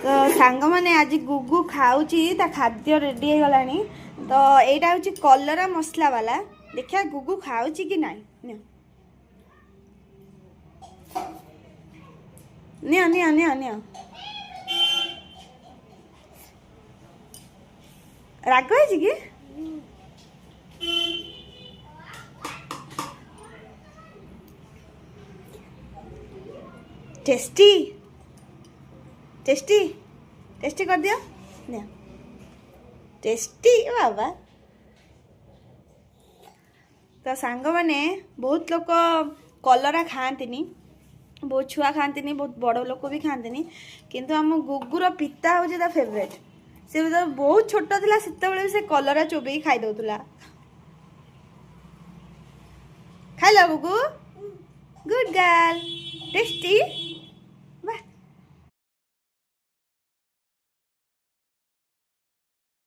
तो सांग मैंने आज गुगु खाऊची ता खाद्य रेडी हो गलानी। तो एटा होची कलरा मसला वाला। देखिया गुगु खाऊची कि नाही। निया निया निया निया राग है कि टेस्टी टेस्टी टेस्टी कर दिया निया टेस्टी बाबा। तो सांग मैंने बहुत लोग कलरा खाती बहुत छुआ खाती बहुत बड़ लोक भी खाती किंतु आम गुगुर पिता हूँ फेवरेट। से तो बहुत छोट था से से कलरा चोबई खाई दौला खाइल गुगु गुड गर्ल टेस्टी।